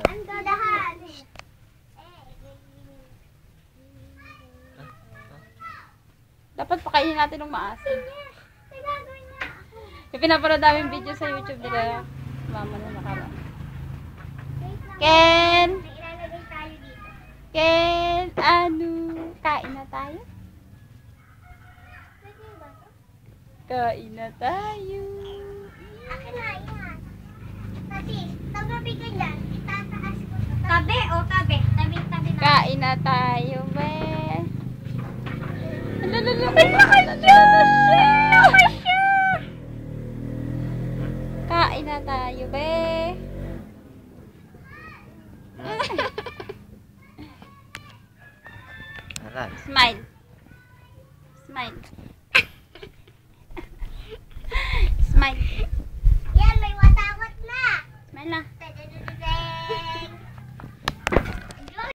Ang gadahan. Dapat pakainin natin ng maasim. Yung pinapanood namin video sa YouTube nila. Mama na nakaraan. Ken! Ilalagay tayo dito. Ken! Ano? Kain na tayo? Pwede ba ito? Kain na tayo. Akin na, yan. Kasi, tabi ka dyan. Itataas ko ito. Tabi o tabi? Tabi na. Kain na tayo, be. Kain na tayo, be. Aral. Smile. Smile.